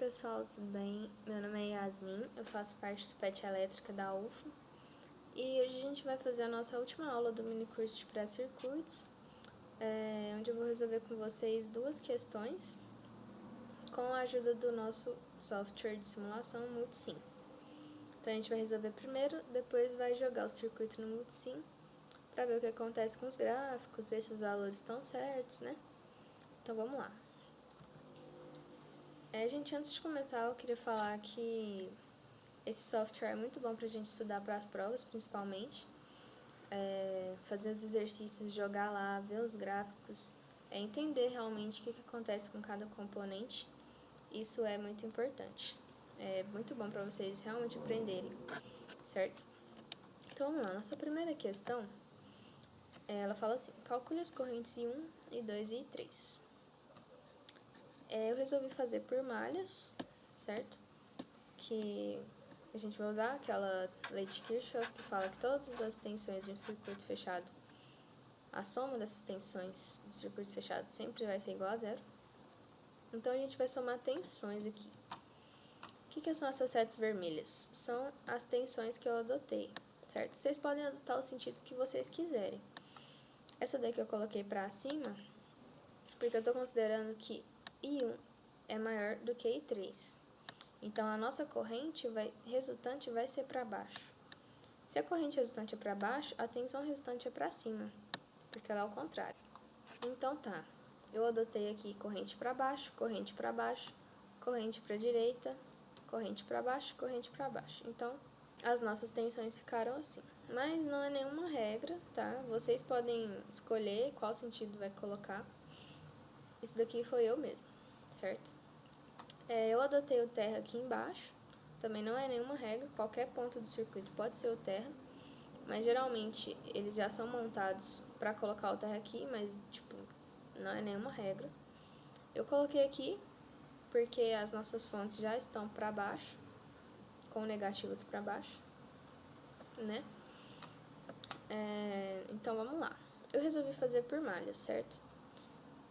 pessoal, tudo bem? Meu nome é Yasmin, eu faço parte do PET Elétrica da UFO e hoje a gente vai fazer a nossa última aula do mini curso de pré-circuitos, onde eu vou resolver com vocês duas questões com a ajuda do nosso software de simulação Multisim. Então a gente vai resolver primeiro, depois vai jogar o circuito no Multisim para ver o que acontece com os gráficos, ver se os valores estão certos, né? Então vamos lá. Gente, antes de começar, eu queria falar que esse software é muito bom para a gente estudar para as provas, principalmente. Fazer os exercícios, jogar lá, ver os gráficos, entender realmente o que acontece com cada componente. Isso é muito importante. É muito bom para vocês realmente aprenderem, certo? Então vamos lá, nossa primeira questão, ela fala assim: calcule as correntes I1, I2 e I3. Eu resolvi fazer por malhas, certo? Que a gente vai usar aquela lei de Kirchhoff que fala que todas as tensões de um circuito fechado, a soma dessas tensões do circuito fechado sempre vai ser igual a zero. Então a gente vai somar tensões aqui. O que são essas setas vermelhas? São as tensões que eu adotei, certo? Vocês podem adotar o sentido que vocês quiserem. Essa daqui eu coloquei para cima porque eu estou considerando que I1 é maior do que I3. Então, a nossa corrente resultante vai ser para baixo. Se a corrente resultante é para baixo, a tensão resultante é para cima, porque ela é ao contrário. Então, tá. Eu adotei aqui corrente para baixo, corrente para baixo, corrente para direita, corrente para baixo, corrente para baixo. Então, as nossas tensões ficaram assim. Mas não é nenhuma regra, tá? Vocês podem escolher qual sentido vai colocar. Isso daqui foi eu mesmo, certo? Eu adotei o terra aqui embaixo, também não é nenhuma regra, qualquer ponto do circuito pode ser o terra, mas geralmente eles já são montados para colocar o terra aqui, mas tipo, não é nenhuma regra. Eu coloquei aqui porque as nossas fontes já estão para baixo, com o negativo aqui para baixo, né? Então vamos lá. Eu resolvi fazer por malhas, certo?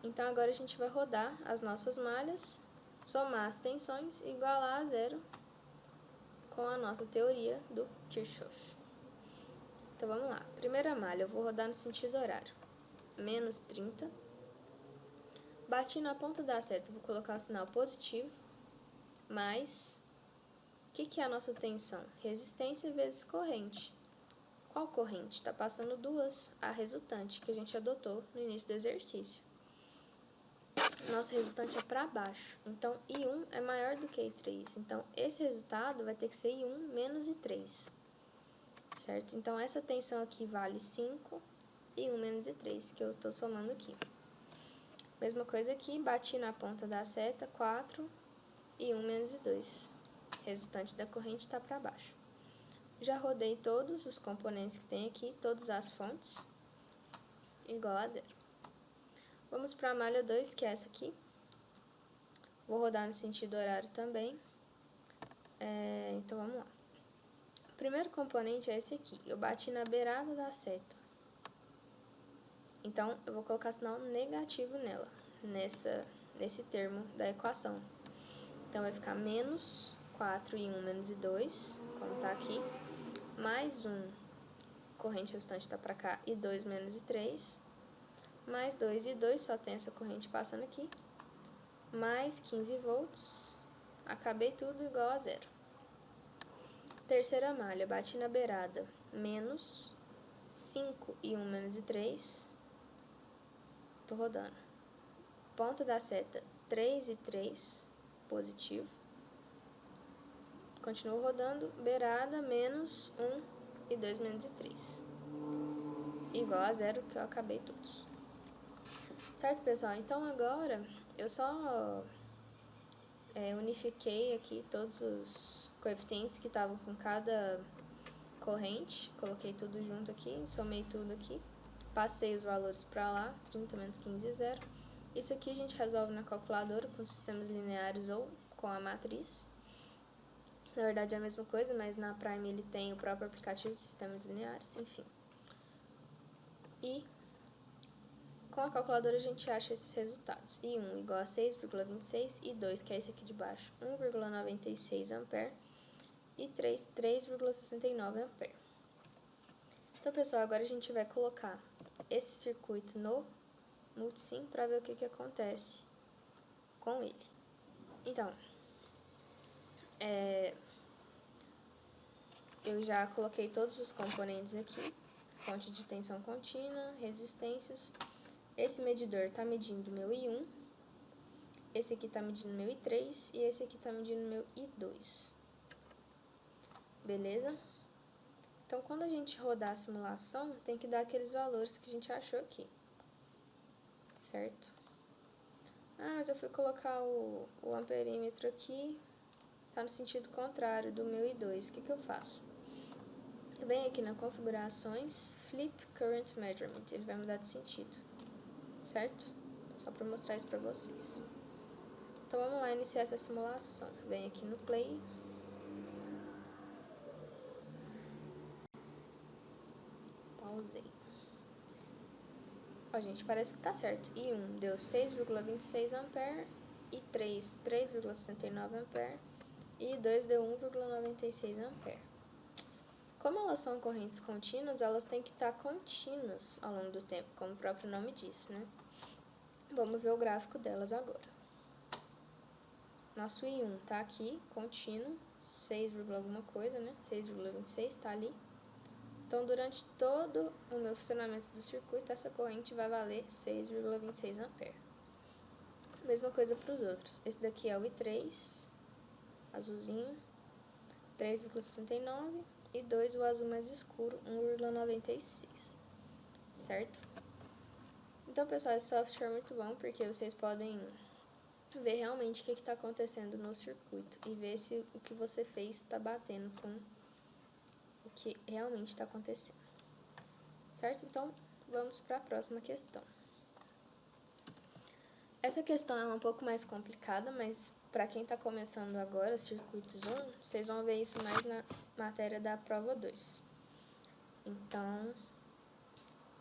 Então agora a gente vai rodar as nossas malhas, somar as tensões e igualar a zero com a nossa teoria do Kirchhoff. Então vamos lá. Primeira malha, eu vou rodar no sentido horário. Menos 30. Bati na ponta da seta, vou colocar o sinal positivo. Mais. O que é a nossa tensão? Resistência vezes corrente. Qual corrente? Está passando duas, a resultante, que a gente adotou no início do exercício. Nossa resultante é para baixo, então I1 é maior do que I3. Então, esse resultado vai ter que ser I1 menos I3, certo? Então, essa tensão aqui vale 5 e 1 menos I3, que eu estou somando aqui. Mesma coisa aqui, bati na ponta da seta, 4 e 1 menos I2. Resultante da corrente está para baixo. Já rodei todos os componentes que tem aqui, todas as fontes, igual a zero. Vamos para a malha 2, que é essa aqui. Vou rodar no sentido horário também. Então, vamos lá. O primeiro componente é esse aqui. Eu bati na beirada da seta. Então, eu vou colocar sinal negativo nela, nesse termo da equação. Então, vai ficar menos 4 e 1 menos I2, como está aqui. Mais 1, corrente resultante está para cá, e 2 menos I3. Mais 2 e 2, só tem essa corrente passando aqui. Mais 15 volts. Acabei tudo igual a zero. Terceira malha, bati na beirada, menos 5 e 1 menos I3. Tô rodando. Ponta da seta, 3 e 3, positivo. Continuo rodando, beirada, menos 1 e 2 menos I3. Igual a zero, que eu acabei todos. Certo, pessoal? Então, agora, eu só unifiquei aqui todos os coeficientes que estavam com cada corrente, coloquei tudo junto aqui, somei tudo aqui, passei os valores para lá, 30 menos 15, 0. Isso aqui a gente resolve na calculadora com sistemas lineares ou com a matriz. Na verdade é a mesma coisa, mas na Prime ele tem o próprio aplicativo de sistemas lineares, enfim. E com a calculadora a gente acha esses resultados. I1 igual a 6,26, I2, que é esse aqui de baixo, 1,96 ampere, e 3, 3,69 ampere. Então, pessoal, agora a gente vai colocar esse circuito no multisim para ver o que acontece com ele. Então, eu já coloquei todos os componentes aqui, fonte de tensão contínua, resistências. Esse medidor está medindo meu I1, esse aqui está medindo meu I3 e esse aqui está medindo meu I2. Beleza? Então, quando a gente rodar a simulação, tem que dar aqueles valores que a gente achou aqui. Certo? Ah, mas eu fui colocar o amperímetro aqui, está no sentido contrário do meu I2. O que eu faço? Eu venho aqui na configurações, Flip Current Measurement, ele vai mudar de sentido, certo? Só para mostrar isso para vocês. Então vamos lá iniciar essa simulação. Venho aqui no Play. Pausei. Ó, gente, parece que tá certo. I1 deu 6,26 ampere, I3 3,69 ampere e I2 deu 1,96 ampere. Como elas são correntes contínuas, elas têm que estar contínuas ao longo do tempo, como o próprio nome diz, né? Vamos ver o gráfico delas agora. Nosso I1 está aqui, contínuo, 6, alguma coisa, né? 6,26 está ali. Então, durante todo o meu funcionamento do circuito, essa corrente vai valer 6,26 ampere. Mesma coisa para os outros. Esse daqui é o I3, azulzinho, 3,69. E 2, o azul mais escuro, 1,96, certo? Então, pessoal, esse software é muito bom porque vocês podem ver realmente o que está acontecendo no circuito e ver se o que você fez está batendo com o que realmente está acontecendo, certo? Então, vamos para a próxima questão. Essa questão é um pouco mais complicada, mas para quem está começando agora, circuitos 1, vocês vão ver isso mais na matéria da prova 2. Então,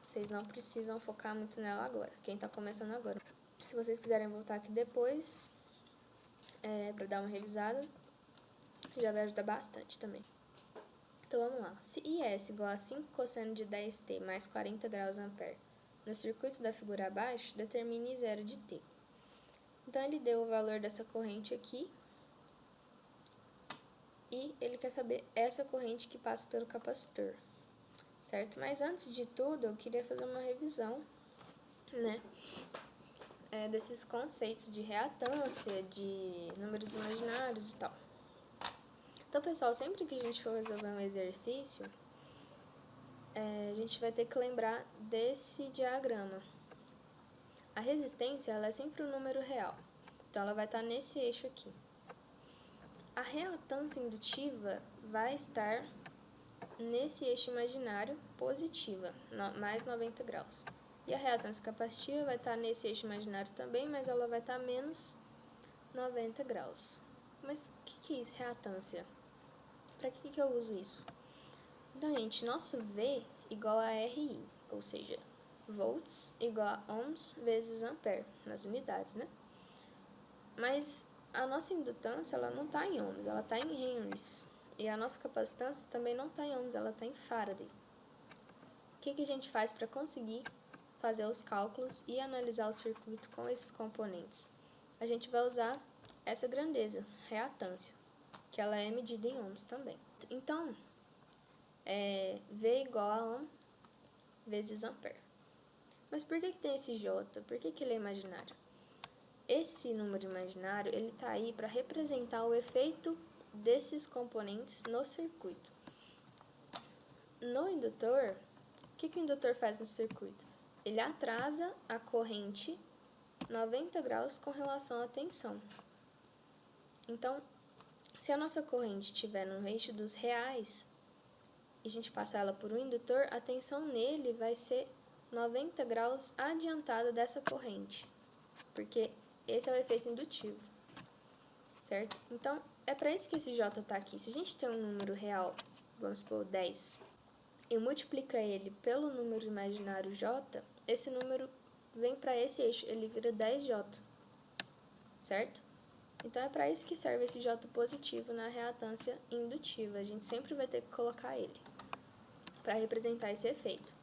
vocês não precisam focar muito nela agora, quem está começando agora. Se vocês quiserem voltar aqui depois, para dar uma revisada, já vai ajudar bastante também. Então, vamos lá. Se IS igual a 5 cosseno de 10t mais 40 graus ampere no circuito da figura abaixo, determine I0 de t. Então, ele deu o valor dessa corrente aqui e ele quer saber essa corrente que passa pelo capacitor, certo? Mas antes de tudo, eu queria fazer uma revisão, né, desses conceitos de reatância, de números imaginários e tal. Então, pessoal, sempre que a gente for resolver um exercício, a gente vai ter que lembrar desse diagrama. A resistência, ela é sempre um número real, então ela vai estar nesse eixo aqui. A reatância indutiva vai estar nesse eixo imaginário positiva, mais 90 graus. E a reatância capacitiva vai estar nesse eixo imaginário também, mas ela vai estar menos 90 graus. Mas o que é isso, reatância? Para que eu uso isso? Então, gente, nosso V igual a RI, ou seja, volts igual a ohms vezes ampere, nas unidades, né? Mas a nossa indutância, ela não está em ohms, ela está em henrys. E a nossa capacitância também não está em ohms, ela está em Faraday. O que a gente faz para conseguir fazer os cálculos e analisar o circuito com esses componentes? A gente vai usar essa grandeza, reatância, que ela é medida em ohms também. Então, V igual a ohm vezes ampere. Mas por que tem esse J? Por que ele é imaginário? Esse número imaginário, ele está aí para representar o efeito desses componentes no circuito. No indutor, o que o indutor faz no circuito? Ele atrasa a corrente 90 graus com relação à tensão. Então, se a nossa corrente estiver no eixo dos reais e a gente passar ela por um indutor, a tensão nele vai ser 90 graus adiantada dessa corrente, porque esse é o efeito indutivo, certo? Então, é para isso que esse J está aqui. Se a gente tem um número real, vamos supor 10, e multiplica ele pelo número imaginário J, esse número vem para esse eixo, ele vira 10J, certo? Então, é para isso que serve esse J positivo na reatância indutiva. A gente sempre vai ter que colocar ele para representar esse efeito.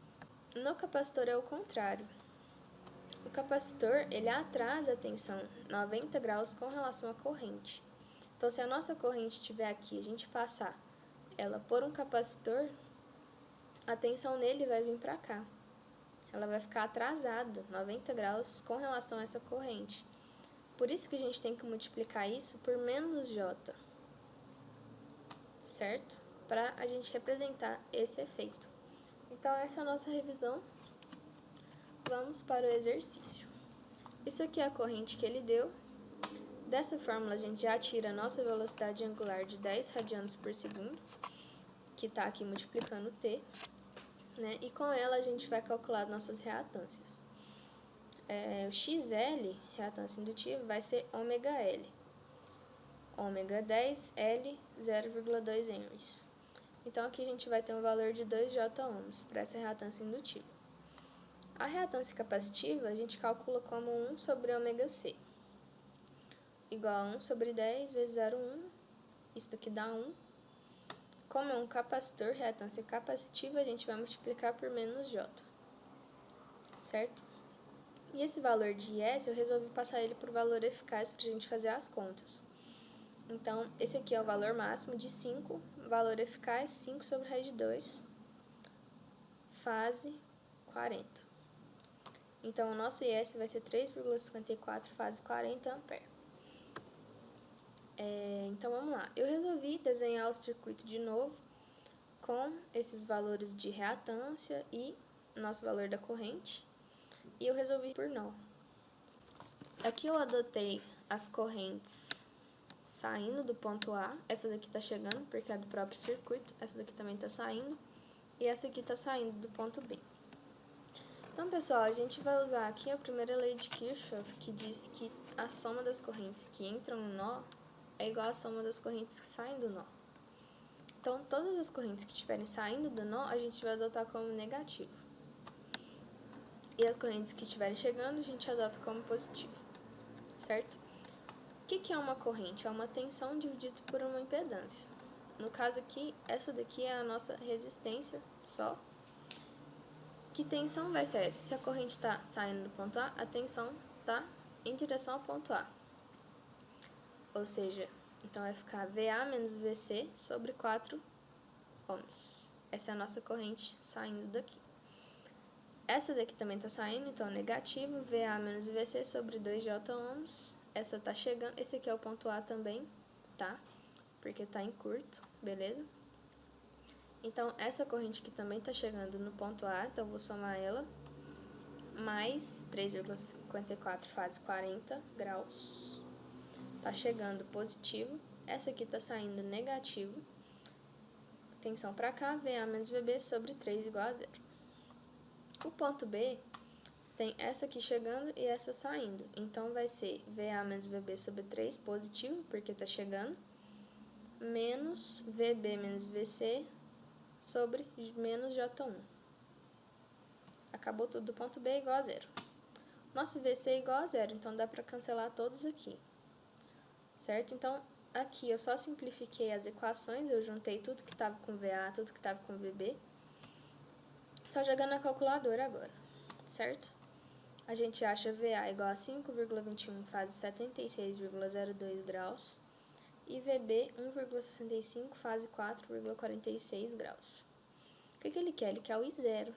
No capacitor é o contrário. O capacitor, ele atrasa a tensão 90 graus com relação à corrente. Então, se a nossa corrente estiver aqui, a gente passar ela por um capacitor, a tensão nele vai vir para cá. Ela vai ficar atrasada 90 graus com relação a essa corrente. Por isso que a gente tem que multiplicar isso por menos J, certo? Para a gente representar esse efeito. Então, essa é a nossa revisão. Vamos para o exercício. Isso aqui é a corrente que ele deu. Dessa fórmula, a gente já tira a nossa velocidade angular de 10 radianos por segundo, que está aqui multiplicando T, né? E com ela, a gente vai calcular nossas reatâncias. O XL, reatância indutiva, vai ser ômega-L. Ômega 10, L, 0,2 ohms. Então, aqui a gente vai ter um valor de 2J ohms para essa reatância indutiva. A reatância capacitiva, a gente calcula como 1 sobre ômega C, igual a 1 sobre 10 vezes 0,1, isso daqui dá 1. Como é um capacitor, reatância capacitiva, a gente vai multiplicar por menos J, certo? E esse valor de IS, eu resolvi passar ele por valor eficaz para a gente fazer as contas. Então, esse aqui é o valor máximo de 5, valor eficaz 5 sobre raiz de 2, fase 40. Então, o nosso IS vai ser 3,54 fase 40 ampere. Então, vamos lá. Eu resolvi desenhar o circuito de novo com esses valores de reatância e nosso valor da corrente. E eu resolvi por nó. Aqui eu adotei as correntes saindo do ponto A. Essa daqui está chegando porque é do próprio circuito. Essa daqui também está saindo. E essa aqui está saindo do ponto B. Então, pessoal, a gente vai usar aqui a primeira lei de Kirchhoff, que diz que a soma das correntes que entram no nó é igual à soma das correntes que saem do nó. Então, todas as correntes que estiverem saindo do nó, a gente vai adotar como negativo. E as correntes que estiverem chegando, a gente adota como positivo, certo? O que é uma corrente? É uma tensão dividida por uma impedância. No caso aqui, essa daqui é a nossa resistência só. Que tensão vai ser essa? Se a corrente está saindo do ponto A, a tensão está em direção ao ponto A. Ou seja, então vai ficar VA menos VC sobre 4 ohms. Essa é a nossa corrente saindo daqui. Essa daqui também está saindo, então negativo, VA menos VC sobre 2J ohms. Essa está chegando, esse aqui é o ponto A também, tá? Porque está em curto, beleza? Então, essa corrente aqui também está chegando no ponto A, então vou somar ela. Mais 3,54 fase 40 graus. Está chegando positivo. Essa aqui está saindo negativo. Tensão para cá, VA menos VB sobre 3 igual a 0. O ponto B tem essa aqui chegando e essa saindo. Então, vai ser VA menos VB sobre 3 positivo, porque está chegando. Menos VB menos VC sobre menos J1. Acabou tudo do ponto B igual a 0. Nosso VC é igual a 0, então dá para cancelar todos aqui. Certo? Então, aqui eu só simplifiquei as equações, eu juntei tudo que estava com VA, tudo que estava com VB. Só jogando na calculadora agora, certo? A gente acha VA igual a 5,21 fase 76,02 graus e VB 1,65 fase 4,46 graus. O que ele quer? Ele quer o I0.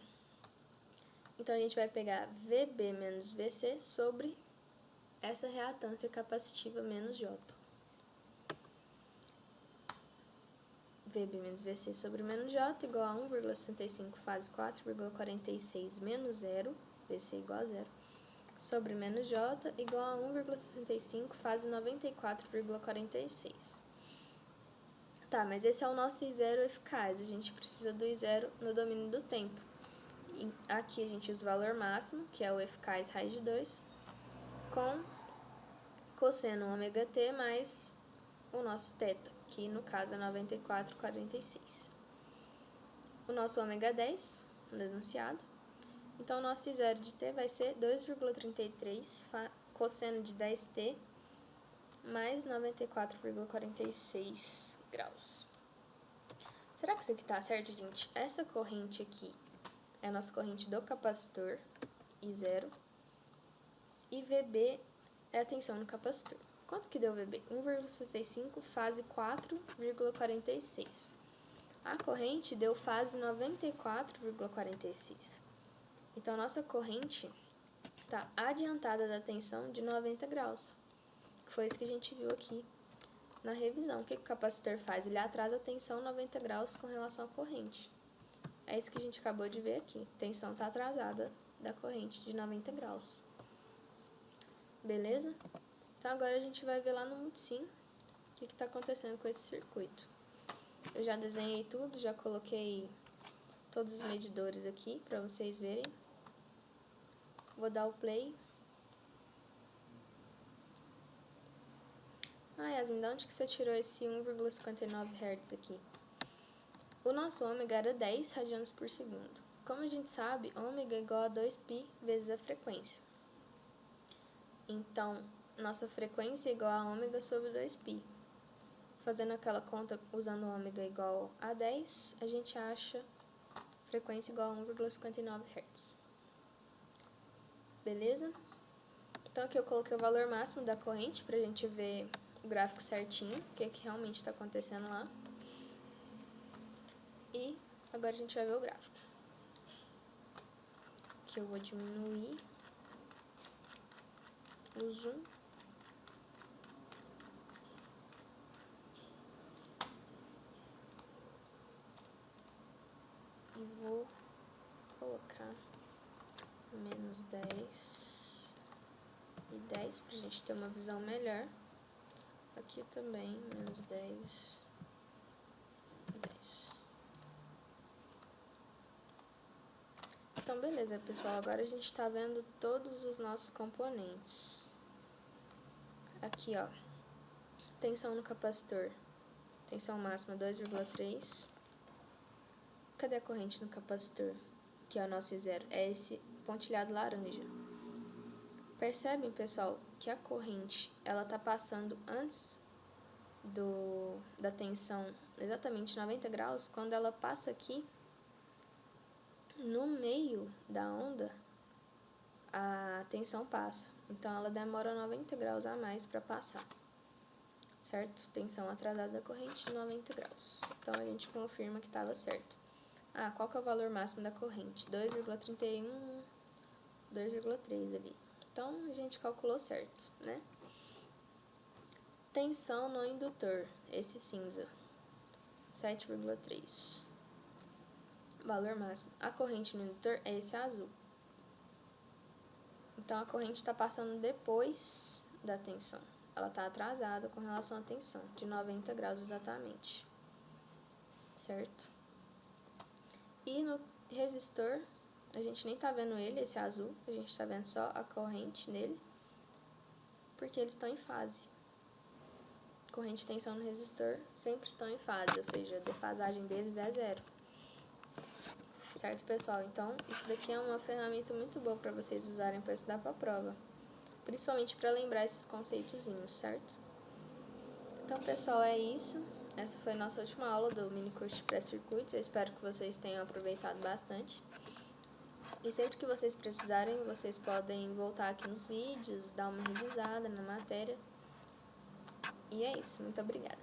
Então, a gente vai pegar VB menos VC sobre essa reatância capacitiva menos J. VB menos VC sobre menos J igual a 1,65 fase 4,46 menos 0, VC igual a 0, sobre menos J igual a 1,65 fase 94,46. Tá, mas esse é o nosso I0 eficaz, a gente precisa do I0 no domínio do tempo. E aqui a gente usa o valor máximo, que é o eficaz raiz de 2, com cosseno ômega t mais o nosso θ, que no caso é 94,46. O nosso ômega 10, no enunciado, Então, o nosso I0 de t vai ser 2,33 cosseno de 10t mais 94,46 graus. Será que isso aqui está certo, gente? Essa corrente aqui é a nossa corrente do capacitor, I0, e VB é a tensão no capacitor. Quanto que deu VB? 1,65 fase 4,46. A corrente deu fase 94,46. Então, a nossa corrente está adiantada da tensão de 90 graus. Foi isso que a gente viu aqui na revisão. O que o capacitor faz? Ele atrasa a tensão 90 graus com relação à corrente. É isso que a gente acabou de ver aqui. A tensão está atrasada da corrente de 90 graus. Beleza? Então, agora a gente vai ver lá no Multisim o que está acontecendo com esse circuito. Eu já desenhei tudo, já coloquei todos os medidores aqui para vocês verem. Vou dar o play. Yasmin, de onde que você tirou esse 1,59 Hz aqui? O nosso ômega era 10 radianos por segundo. Como a gente sabe, ômega é igual a 2π vezes a frequência. Então, nossa frequência é igual a ômega sobre 2π. Fazendo aquela conta usando ômega igual a 10, a gente acha frequência igual a 1,59 Hz. Beleza? Então, aqui eu coloquei o valor máximo da corrente para a gente ver o gráfico certinho, o que é que realmente está acontecendo lá. E agora a gente vai ver o gráfico. Aqui eu vou diminuir o zoom. E vou colocar menos 10 e 10 para a gente ter uma visão melhor. Aqui também, menos 10 e 10. Então, beleza, pessoal. Agora a gente está vendo todos os nossos componentes. Aqui, ó. Tensão no capacitor. Tensão máxima 2,3. Cadê a corrente no capacitor? Que é o nosso I0. É esse pontilhado laranja. Percebem, pessoal, que a corrente ela tá passando antes da tensão exatamente 90 graus. Quando ela passa aqui, no meio da onda, a tensão passa. Então, ela demora 90 graus a mais para passar. Certo? Tensão atrasada da corrente de 90 graus. Então, a gente confirma que estava certo. Qual que é o valor máximo da corrente? 2,31, 2,3 ali. Então, a gente calculou certo, né? Tensão no indutor, esse cinza, 7,3. Valor máximo. A corrente no indutor é esse azul. Então, a corrente está passando depois da tensão. Ela está atrasada com relação à tensão, de 90 graus exatamente. Certo? E no resistor, a gente nem tá vendo ele, esse azul, a gente tá vendo só a corrente nele, porque eles estão em fase. Corrente e tensão no resistor sempre estão em fase, ou seja, a defasagem deles é 0. Certo, pessoal? Então, isso daqui é uma ferramenta muito boa para vocês usarem para estudar para a prova, principalmente para lembrar esses conceitozinhos, certo? Então, pessoal, é isso. Essa foi a nossa última aula do mini curso de pré-circuitos. Eu espero que vocês tenham aproveitado bastante. E sempre que vocês precisarem, vocês podem voltar aqui nos vídeos, dar uma revisada na matéria. E é isso. Muito obrigada.